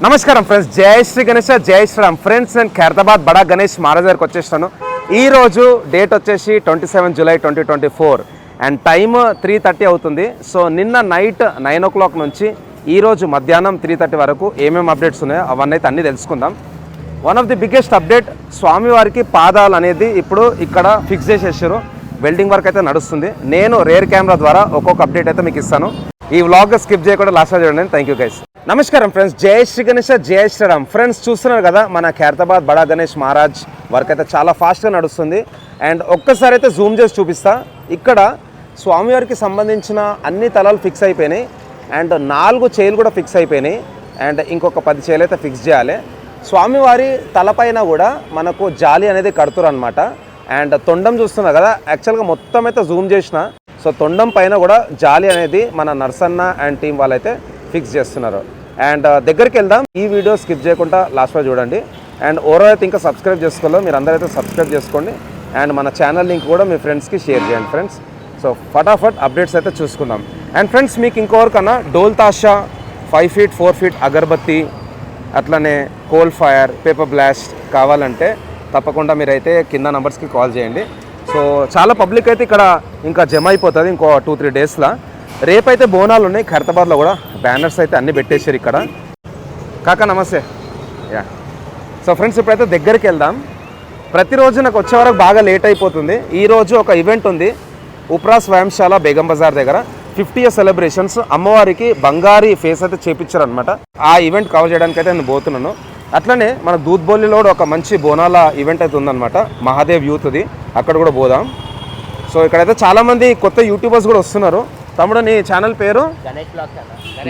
నమస్కారం ఫ్రెండ్స్, జై శ్రీ గణేష్, జై శ్రీరామ్. ఫ్రెండ్స్, నేను ఖైరతాబాద్ బడా గణేష్ మహారాజ్ దగ్గరికి వచ్చేసాను. ఈరోజు డేట్ వచ్చేసి 27 జూలై 2024 అండ్ టైమ్ 3:30 అవుతుంది. సో నిన్న నైట్ 9 o'clock నుంచి ఈరోజు మధ్యాహ్నం 3:30 వరకు ఏమేమి అప్డేట్స్ ఉన్నాయో అవన్నీ అయితే అన్నీ తెలుసుకుందాం. One of the biggest update, స్వామివారికి పాదాలు అనేది ఇప్పుడు ఇక్కడ ఫిక్స్ చేసేసారు. వెల్డింగ్ వర్క్ అయితే నడుస్తుంది. నేను రేర్ కెమెరా ద్వారా ఒక్కొక్క అప్డేట్ అయితే మీకు ఇస్తాను. ఈ వ్లాగ్ స్కిప్ చేయకుండా లాస్ట్ చూడండి. Thank you guys. నమస్కారం ఫ్రెండ్స్, జై శ్రీ గణేష్, జై శ్రీరామ్. ఫ్రెండ్స్, చూస్తున్నారు కదా మన ఖైరతాబాద్ బడా గణేష్ మహారాజ్ వర్క్ అయితే చాలా ఫాస్ట్గా నడుస్తుంది. అండ్ ఒక్కసారి అయితే జూమ్ చేసి చూపిస్తా. ఇక్కడ స్వామివారికి సంబంధించిన అన్ని తలాలు ఫిక్స్ అయిపోయినాయి అండ్ 4 చైలు కూడా ఫిక్స్ అయిపోయినాయి అండ్ ఇంకొక 10 చైలు అయితే ఫిక్స్ చేయాలి. స్వామివారి తలపైన కూడా మనకు జాలి అనేది కడుతురు అనమాట. అండ్ తొండం చూస్తున్నారు కదా, యాక్చువల్గా మొత్తం అయితే జూమ్ చేసిన. సో తొండం పైన కూడా జాలి అనేది మన నర్సన్న అండ్ టీం వాళ్ళైతే ఫిక్స్ చేస్తున్నారు. అండ్ దగ్గరికి వెళ్దాం. ఈ వీడియో స్కిప్ చేయకుండా లాస్ట్లో చూడండి. అండ్ ఓవరాల్ అయితే ఇంకా సబ్స్క్రైబ్ చేసుకోవాలి, మీరు అందరైతే సబ్స్క్రైబ్ చేసుకోండి. అండ్ మన ఛానల్ లింక్ కూడా మీ ఫ్రెండ్స్కి షేర్ చేయండి ఫ్రెండ్స్. సో ఫటాఫట్ అప్డేట్స్ అయితే చూసుకుందాం. అండ్ ఫ్రెండ్స్, మీకు ఇంకొకరికన్నా డోల్ తాషా, 5 feet 4 feet అగరబత్తి, అట్లనే కోల్ ఫైర్, పేపర్ బ్లాస్ట్ కావాలంటే తప్పకుండా మీరైతే కింద నెంబర్స్కి కాల్ చేయండి. సో చాలా పబ్లిక్ అయితే ఇక్కడ ఇంకా జమ అయిపోతుంది ఇంకో 2-3 డేస్లో. రేపైతే బోనాలు ఉన్నాయి ఖైరతాబాద్లో కూడా. బ్యానర్స్ అయితే అన్నీ పెట్టేశారు ఇక్కడ. కాకా నమస్తే. యా. సో ఫ్రెండ్స్, ఇప్పుడైతే దగ్గరికి వెళ్దాం. ప్రతిరోజు నాకు వచ్చే వరకు బాగా లేట్ అయిపోతుంది. ఈరోజు ఒక ఈవెంట్ ఉంది ఉప్రా స్వయంశాల బేగం బజార్ దగ్గర. 50 year సెలబ్రేషన్స్. అమ్మవారికి బంగారీ ఫేస్ అయితే చేపించారు అనమాట. ఆ ఈవెంట్ కవర్ చేయడానికి అయితే నేను పోతున్నాను. అట్లనే మన దూద్బోలిలో ఒక మంచి బోనాల ఈవెంట్ అయితే ఉందన్నమాట, మహాదేవ్ యూత్ది. అక్కడ కూడా పోదాం. సో ఇక్కడైతే చాలామంది కొత్త యూట్యూబర్స్ కూడా వస్తున్నారు. తమ్ముడు, నీ ఛానల్ పేరు?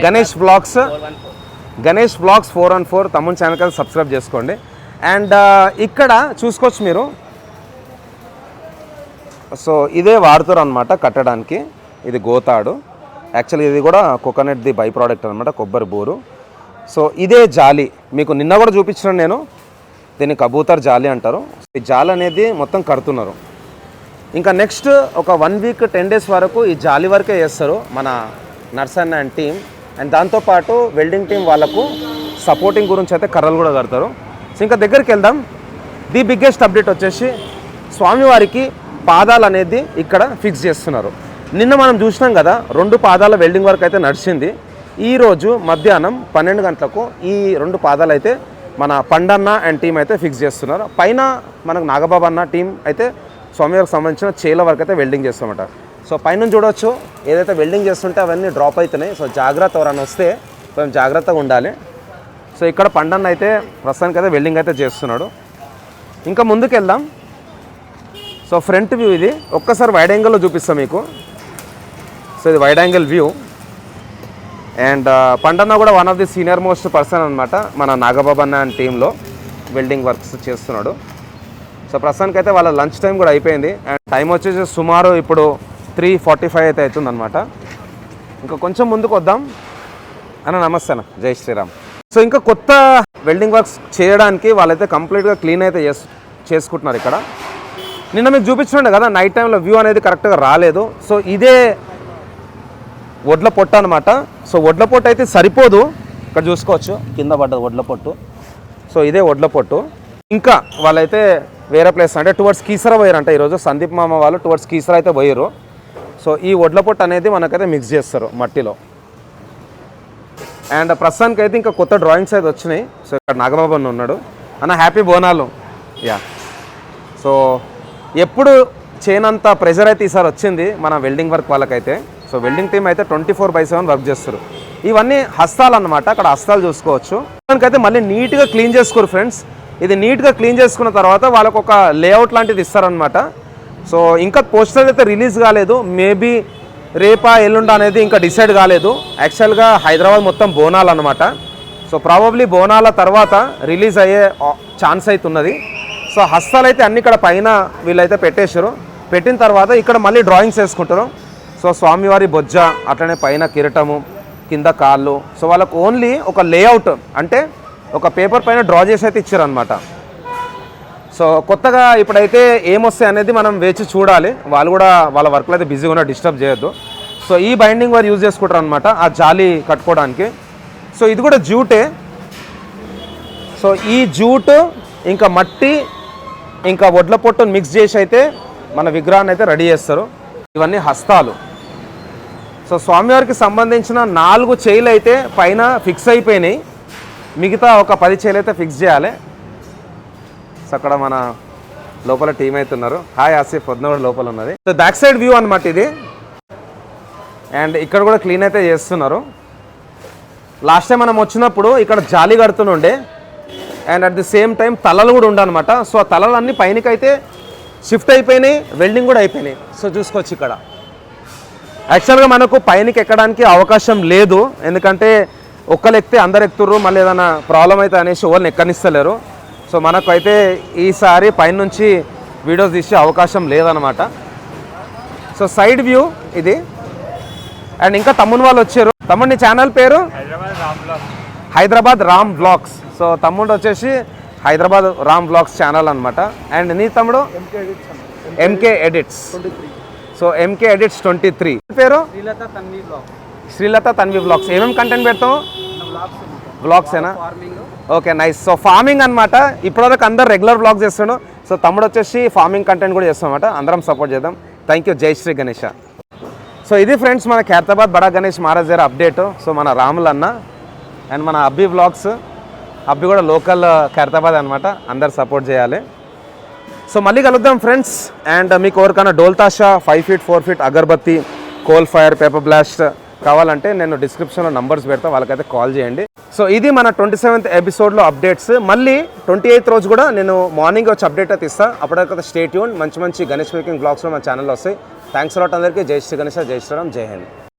గణేష్ బ్లాగ్స్. గణేష్ బ్లాగ్స్ 414 తమ్ముడు ఛానల్కి అయితే సబ్స్క్రైబ్ చేసుకోండి. అండ్ ఇక్కడ చూసుకోవచ్చు మీరు. సో ఇదే వాడుతారు అనమాట కట్టడానికి. ఇది గోతాడు. యాక్చువల్లీ ఇది కూడా కోకోనట్ది బై ప్రోడక్ట్ అనమాట, కొబ్బరి బోరు. సో ఇదే జాలి మీకు నిన్న కూడా చూపించాను నేను. దీన్ని కబూతర్ జాలి అంటారు. ఈ జాలి అనేది మొత్తం కడుతున్నారు. ఇంకా నెక్స్ట్ ఒక 1 week 10 days వరకు ఈ జాలి వర్కే చేస్తారు మన నర్సన్న అండ్ టీమ్. అండ్ దాంతోపాటు వెల్డింగ్ టీం వాళ్ళకు సపోర్టింగ్ గురించి అయితే కర్రలు కూడా కడతారు. సో ఇంకా దగ్గరికి వెళ్దాం. ది బిగ్గెస్ట్ అప్డేట్ వచ్చేసి స్వామివారికి పాదాలు అనేది ఇక్కడ ఫిక్స్ చేస్తున్నారు. నిన్న మనం చూసినాం కదా, 2 పాదాల వెల్డింగ్ వర్క్ అయితే నడిచింది. ఈరోజు మధ్యాహ్నం 12 గంటలకు ఈ 2 పాదాలు అయితే మన పండన్న అండ్ టీం అయితే ఫిక్స్ చేస్తున్నారు. పైన మనకు నాగబాబు అన్న టీం అయితే స్వామివారికి సంబంధించిన చైల వరకు అయితే వెల్డింగ్ చేస్తామట. సో పైన చూడవచ్చు ఏదైతే వెల్డింగ్ చేస్తుంటే అవన్నీ డ్రాప్ అవుతున్నాయి. సో జాగ్రత్త, ఎవరైనా వస్తే కొంచెం జాగ్రత్తగా ఉండాలి. సో ఇక్కడ పండన్న అయితే ప్రస్తుతానికి అయితే వెల్డింగ్ అయితే చేస్తున్నాడు. ఇంకా ముందుకు వెళ్దాం. సో ఫ్రంట్ వ్యూ ఇది. ఒక్కసారి వైడ్ యాంగిల్లో చూపిస్తాం మీకు. సో ఇది wide angle view. And Pandanna కూడా one of the senior most person అనమాట మన నాగబాబు అన్న అండ్ టీంలో వెల్డింగ్ వర్క్స్ చేస్తున్నాడు. సో ప్రస్తుతానికి అయితే వాళ్ళ లంచ్ టైం కూడా అయిపోయింది. అండ్ టైం వచ్చేసి సుమారు ఇప్పుడు 3:45 అయితే అవుతుంది అనమాట. ఇంకా కొంచెం ముందుకు వద్దాం. అన్న నమస్తే అన్న, జై శ్రీరామ్. సో ఇంకా కొత్త వెల్డింగ్ వర్క్స్ చేయడానికి వాళ్ళైతే కంప్లీట్గా క్లీన్ అయితే చేసుకుంటున్నారు ఇక్కడ. నిన్న మీకు చూపించుండే కదా, నైట్ టైంలో వ్యూ అనేది కరెక్ట్గా రాలేదు. సో ఇదే వడ్ల పొట్టు అనమాట. సో వడ్ల పొట్టు అయితే సరిపోదు. ఇక్కడ చూసుకోవచ్చు కింద పడ్డది వడ్ల పొట్టు. సో ఇదే వడ్ల పొట్టు. ఇంకా వాళ్ళైతే వేరే ప్లేస్ అంటే టువర్డ్స్ కీసర పోయారంట. ఈరోజు సందీప్ మామ వాళ్ళు టువర్డ్స్ కీసర అయితే పోయారు. సో ఈ వడ్ల పొట్టు అనేది మనకైతే మిక్స్ చేస్తారు మట్టిలో. అండ్ ప్రస్తుతానికి అయితే ఇంకా కొత్త డ్రాయింగ్స్ అయితే వచ్చినాయి. సో ఇక్కడ నాగబాబు అన్న ఉన్నాడు. అన్న హ్యాపీ బోనాలు. యా. సో ఎప్పుడు చేయనంత ప్రెజర్ అయితే ఈసారి వచ్చింది మన వెల్డింగ్ వర్క్ వాళ్ళకైతే. సో వెల్డింగ్ టీం అయితే 24/7 వర్క్ చేస్తారు. ఇవన్నీ హస్తాలు అన్నమాట. అక్కడ హస్తాలు చూసుకోవచ్చు. దానికైతే మళ్ళీ నీట్గా క్లీన్ చేసుకోరు ఫ్రెండ్స్. ఇది నీట్గా క్లీన్ చేసుకున్న తర్వాత వాళ్ళకు ఒక లేఅవుట్ లాంటిది ఇస్తారనమాట. సో ఇంకా పోస్టర్ అయితే రిలీజ్ కాలేదు. మేబీ రేపా ఎల్లుండ అనేది ఇంకా డిసైడ్ కాలేదు. యాక్చువల్గా హైదరాబాద్ మొత్తం బోనాలు అనమాట. సో ప్రాబబ్లీ బోనాల తర్వాత రిలీజ్ అయ్యే ఛాన్స్ అయితే ఉన్నది. సో హస్తాలు అయితే అన్ని ఇక్కడ పైన వీళ్ళైతే పెట్టేశారు. పెట్టిన తర్వాత ఇక్కడ మళ్ళీ డ్రాయింగ్స్ వేసుకుంటారు. సో స్వామివారి బొజ్జ, అట్లనే పైన కిరీటము, కింద కాళ్ళు. సో వాళ్ళకు ఓన్లీ ఒక లేఅవుట్ అంటే ఒక పేపర్ పైన డ్రా చేసి అయితే ఇచ్చారనమాట. సో కొత్తగా ఇప్పుడైతే ఏమొస్తాయి అనేది మనం వేచి చూడాలి. వాళ్ళు కూడా వాళ్ళ వర్క్లో అయితే బిజీగా ఉన్న, డిస్టర్బ్ చేయొద్దు. సో ఈ బైండింగ్ వారు యూజ్ చేసుకుంటారు అనమాట ఆ జాలి కట్టుకోవడానికి. సో ఇది కూడా జ్యూటే. సో ఈ జూట్ ఇంకా మట్టి ఇంకా వడ్ల పొట్టును మిక్స్ చేసి అయితే మన విగ్రహాన్ని అయితే రెడీ చేస్తారు. ఇవన్నీ హస్తాలు. సో స్వామివారికి సంబంధించిన 4 చేయిలు అయితే పైన ఫిక్స్ అయిపోయినాయి, మిగతా ఒక 10 చేయిలు అయితే ఫిక్స్ చేయాలి. సో అక్కడ మన లోపల టీం అయితే ఉన్నారు. హాయ్ ఆసిఫ్, పొద్దున కూడా లోపల ఉన్నది. సో బ్యాక్ సైడ్ వ్యూ అనమాట ఇది. అండ్ ఇక్కడ కూడా క్లీన్ అయితే చేస్తున్నారు. లాస్ట్ టైం మనం వచ్చినప్పుడు ఇక్కడ జాలి కడుతుండే and at the same time తలలు కూడా ఉండనమాట. సో ఆ తలలన్నీ పైనకి అయితే షిఫ్ట్ అయిపోయినాయి, వెల్డింగ్ కూడా అయిపోయినాయి. సో చూసుకోవచ్చు ఇక్కడ యాక్చువల్గా మనకు పైనకి ఎక్కడానికి అవకాశం లేదు, ఎందుకంటే ఒక్కరు ఎక్కితే అందరు ఎక్కుతుర్రు, మళ్ళీ ఏదైనా ప్రాబ్లం అయితే అనేసి ఎవరిని ఎక్కనిస్తలేరు. సో మనకు అయితే ఈసారి పైనుంచి వీడియోస్ తీసే అవకాశం లేదనమాట. సో సైడ్ వ్యూ ఇది. అండ్ ఇంకా తమ్ముని వాళ్ళు వచ్చారు. తమ్ముడు నీ ఛానల్ పేరు? హైదరాబాద్ రామ్ వ్లాగ్స్. సో తమ్ముడు వచ్చేసి హైదరాబాద్ రామ్ వ్లాగ్స్ ఛానల్ అనమాట. అండ్ నీ తమ్ముడు? MK edits. So MK edits 23. పేరు? శ్రీలత తన్వి వ్లాగ్స్. ఏమేమి కంటెంట్ పెడతావు? వ్లాగ్సేనా? Okay, nice. సో ఫార్మింగ్ అనమాట. ఇప్పటివరకు అందరు రెగ్యులర్ వ్లాగ్స్ చేస్తాడు. సో తమ్ముడు వచ్చేసి ఫార్మింగ్ కంటెంట్ కూడా చేస్తాం అనమాట. అందరం సపోర్ట్ చేద్దాం. Thank you. జై శ్రీ గణేష. సో ఇది ఫ్రెండ్స్ మన ఖైరతాబాద్ బడా గణేష్ మహారాజ్ గారి అప్డేట్. సో మన రాములు అన్న అండ్ మన అబ్బి వ్లాగ్స్. అబ్బి కూడా లోకల్ ఖైరతాబాద్ అనమాట. అందరు సపోర్ట్ చేయాలి. సో మళ్ళీ కలుద్దాం ఫ్రెండ్స్. అండ్ మీకు ఎవరికైనా డోల్తాషా 5 feet 4 feet agarbatti, coal fire, paper blast కావాలంటే నేను డిస్క్రిప్షన్లో నంబర్స్ పెడతా, వాళ్ళకైతే కాల్ చేయండి. సో ఇది మన 27th ఎపిసోడ్లో అప్డేట్స్. మళ్ళీ 28th రోజు కూడా నేను మార్నింగ్ వచ్చి అప్డేట్ అయితే ఇస్తాను. అప్పటికైతే స్టే ట్యూన్. మంచి గణేష్ మేకింగ్ బ్లాగ్స్లో మన ఛానల్లో వస్తాయి. థ్యాంక్స్ అలాట్ అందరికీ. జై శ్రీ గణేష్, జై శ్రీరామ్, జై హింద్.